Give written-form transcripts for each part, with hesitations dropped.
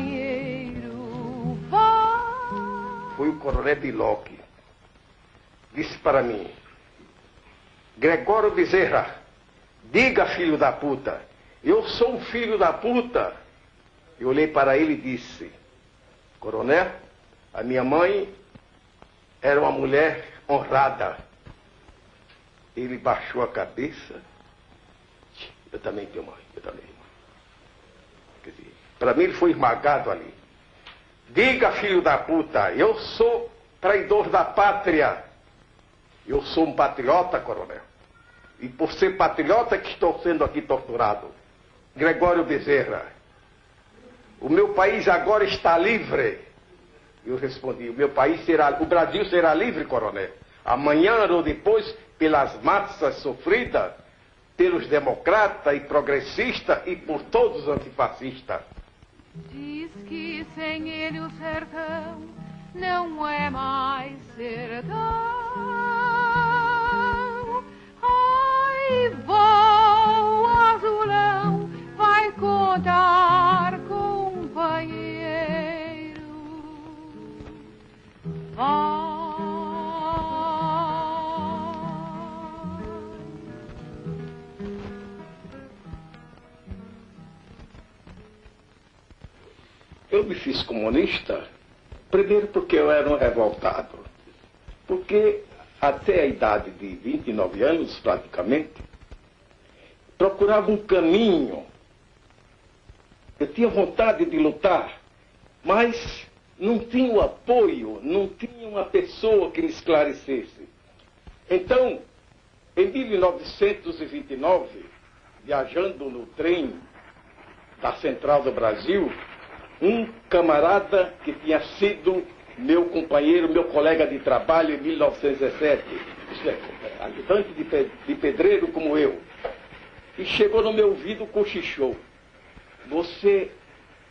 companheiro, vai. Foi o coronel Biloc. Disse para mim: Gregório Bezerra, diga, filho da puta, eu sou um filho da puta. Eu olhei para ele e disse: coronel, a minha mãe era uma mulher honrada. Ele baixou a cabeça. Eu também tenho mãe, eu também. Quer dizer, para mim ele foi esmagado ali. Diga, filho da puta, eu sou traidor da pátria. Eu sou um patriota, coronel. E por ser patriota que estou sendo aqui torturado. Gregório Bezerra, o meu país agora está livre. Eu respondi: o Brasil será livre, coronel. Amanhã ou depois, pelas massas sofridas, pelos democratas e progressistas e por todos os antifascistas. Diz que sem ele o sertão não é mais sertão. Ai, voa azulão, vai contar, companheiro. Vai. Eu me fiz comunista, primeiro porque eu era um revoltado. Porque até a idade de 29 anos, praticamente, procurava um caminho. Eu tinha vontade de lutar, mas não tinha o apoio, não tinha uma pessoa que me esclarecesse. Então, em 1929, viajando no trem da Central do Brasil, um camarada que tinha sido meu companheiro, meu colega de trabalho em 1917, ajudante de pedreiro como eu, e chegou no meu ouvido, cochichou: você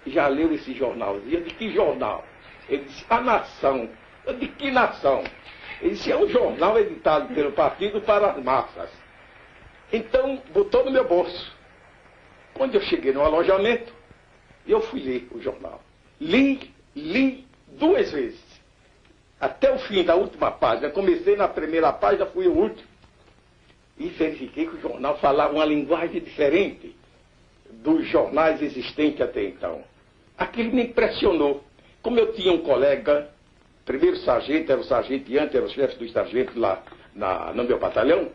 já leu esse jornalzinho? Eu disse: que jornal? Ele disse: A Nação. Eu disse: que Nação? Ele disse: é um jornal editado pelo partido para as massas. Então, botou no meu bolso. Quando eu cheguei no alojamento, eu fui ler o jornal. Li 2 vezes. Até o fim da última página. Comecei na primeira página, fui o último. E verifiquei que o jornal falava uma linguagem diferente dos jornais existentes até então. Aquilo me impressionou. Como eu tinha um colega, primeiro sargento, era o sargento-ante, era o chefe dos sargentos lá no meu batalhão,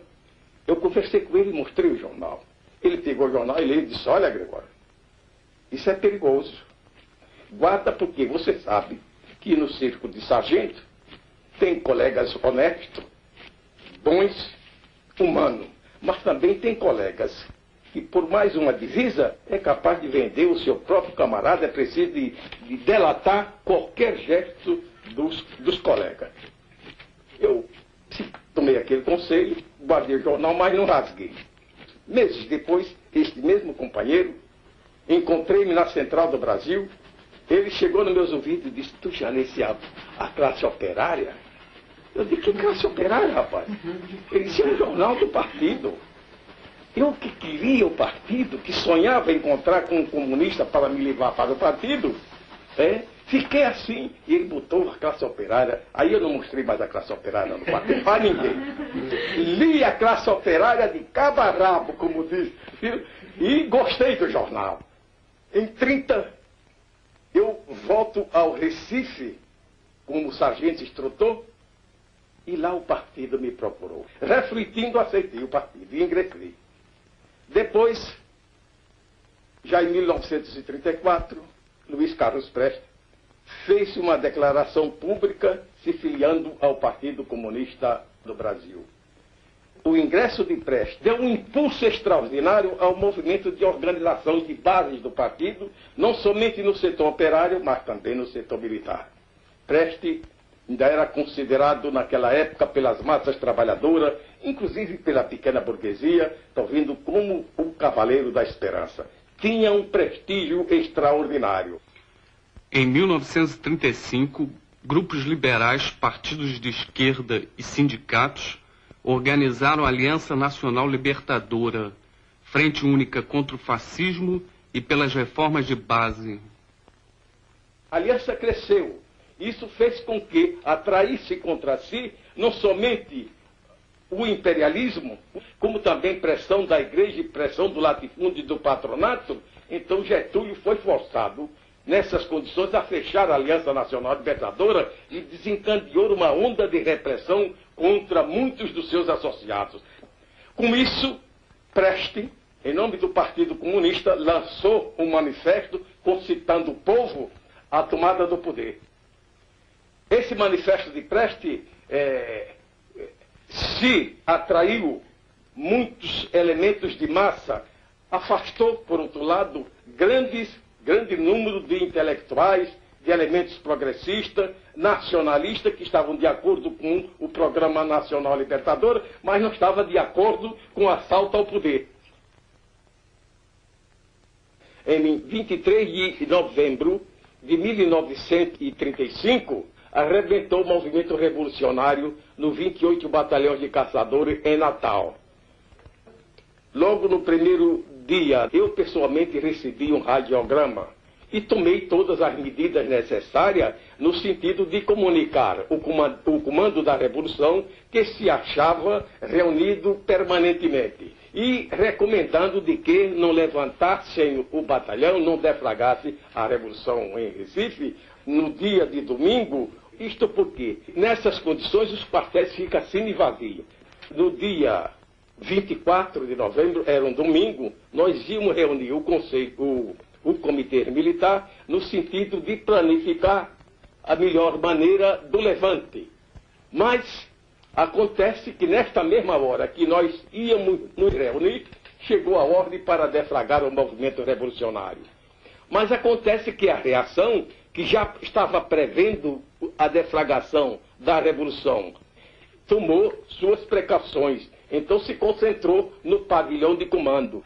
eu conversei com ele e mostrei o jornal. Ele pegou o jornal e leu e disse: olha, Gregório, isso é perigoso. Guarda, porque você sabe que no círculo de sargento tem colegas honestos, bons, humanos, mas também tem colegas que por mais uma divisa é capaz de vender o seu próprio camarada, é preciso de delatar qualquer gesto dos colegas. Eu tomei aquele conselho, guardei o jornal, mas não rasguei. Meses depois, este mesmo companheiro, encontrei-me na Central do Brasil. Ele chegou nos meus ouvidos e disse: tu já lesse a Classe Operária? Eu disse: que Classe Operária, rapaz? Ele disse: é um jornal do partido. Eu que queria o partido, que sonhava encontrar com um comunista para me levar para o partido, fiquei assim. E ele botou a Classe Operária. Aí eu não mostrei mais a Classe Operária no partido para ninguém. Li a Classe Operária de cabo a rabo, como diz, e gostei do jornal. Em 30, eu volto ao Recife como sargento instrutor, e lá o partido me procurou. Refletindo, aceitei o partido e ingressei. Depois, já em 1934, Luiz Carlos Prestes fez uma declaração pública se filiando ao Partido Comunista do Brasil. O ingresso de Prestes deu um impulso extraordinário ao movimento de organização de bases do partido, não somente no setor operário, mas também no setor militar. Prestes ainda era considerado naquela época pelas massas trabalhadoras, inclusive pela pequena burguesia, estão vendo como o Cavaleiro da Esperança. Tinha um prestígio extraordinário. Em 1935, grupos liberais, partidos de esquerda e sindicatos organizaram a Aliança Nacional Libertadora, Frente Única contra o Fascismo e pelas Reformas de Base. A aliança cresceu. Isso fez com que atraísse contra si não somente o imperialismo, como também pressão da igreja e pressão do latifúndio e do patronato. Então Getúlio foi forçado, nessas condições, a fechar a Aliança Nacional Libertadora e desencadeou uma onda de repressão contra muitos dos seus associados. Com isso, Preste, em nome do Partido Comunista, lançou um manifesto concitando o povo à tomada do poder. Esse manifesto de Preste se atraiu muitos elementos de massa, afastou, por outro lado, grande número de intelectuais, de elementos progressistas, nacionalistas, que estavam de acordo com o Programa Nacional Libertador, mas não estavam de acordo com o assalto ao poder. Em 23 de novembro de 1935, arrebentou o movimento revolucionário no 28 Batalhão de Caçadores em Natal. Logo no primeiro dia, eu pessoalmente recebi um radiograma e tomei todas as medidas necessárias no sentido de comunicar o comando da Revolução, que se achava reunido permanentemente, e recomendando de que não levantassem o batalhão, não deflagrasse a Revolução em Recife no dia de domingo. Isto porque, nessas condições, os quartéis ficam semi-vazios. No dia 24 de novembro, era um domingo, nós íamos reunir o comitê militar no sentido de planificar a melhor maneira do levante. Mas acontece que nesta mesma hora que nós íamos nos reunir, chegou a ordem para deflagrar o movimento revolucionário. Mas acontece que a reação, que já estava prevendo a deflagração da Revolução, tomou suas precauções, então se concentrou no pavilhão de comando.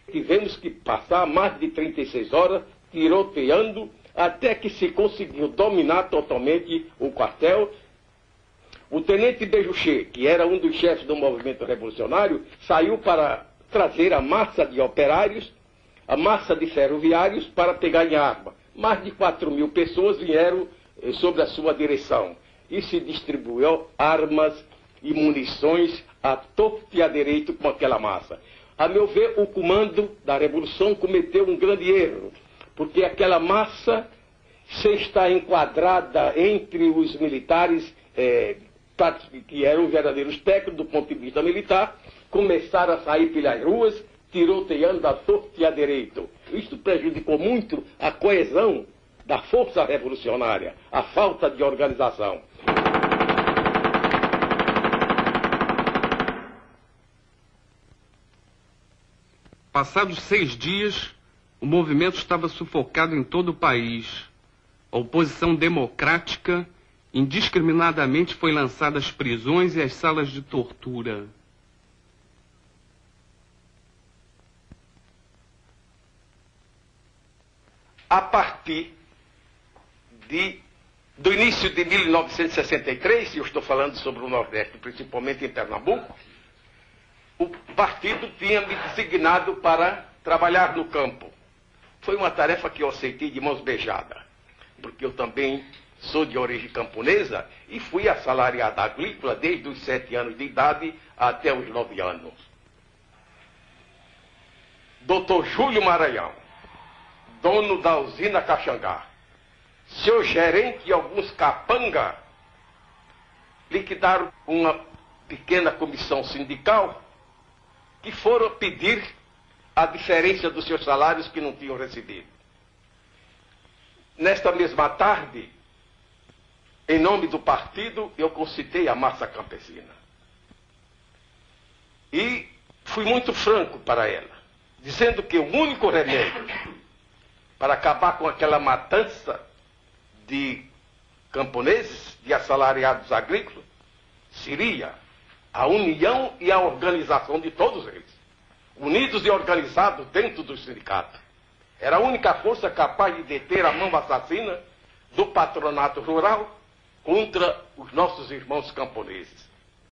Tivemos que passar mais de 36 horas tiroteando até que se conseguiu dominar totalmente o quartel. O tenente Bejuchet, que era um dos chefes do movimento revolucionário, saiu para trazer a massa de operários, a massa de ferroviários para pegar em arma. Mais de 4.000 pessoas vieram sob a sua direção e se distribuiu armas e munições à torto e à direito com aquela massa. A meu ver, o comando da Revolução cometeu um grande erro, porque aquela massa, se está enquadrada entre os militares, que eram verdadeiros técnicos do ponto de vista militar, começaram a sair pelas ruas, tiroteando à torto e à direito. Isto prejudicou muito a coesão da força revolucionária, a falta de organização. Passados 6 dias, o movimento estava sufocado em todo o país. A oposição democrática indiscriminadamente foi lançada às prisões e às salas de tortura. A partir do início de 1963, eu estou falando sobre o Nordeste, principalmente em Pernambuco, o partido tinha me designado para trabalhar no campo. Foi uma tarefa que eu aceitei de mãos beijadas, porque eu também sou de origem camponesa e fui assalariado agrícola desde os 7 anos de idade até os 9 anos. Dr. Júlio Maranhão, dono da usina Caxangá, seu gerente e alguns capanga liquidaram uma pequena comissão sindical que foram pedir a diferença dos seus salários que não tinham recebido. Nesta mesma tarde, em nome do partido, eu concitei a massa campesina. E fui muito franco para ela, dizendo que o único remédio para acabar com aquela matança de camponeses, de assalariados agrícolas, seria a união e a organização de todos eles, unidos e organizados dentro do sindicato. Era a única força capaz de deter a mão assassina do patronato rural contra os nossos irmãos camponeses.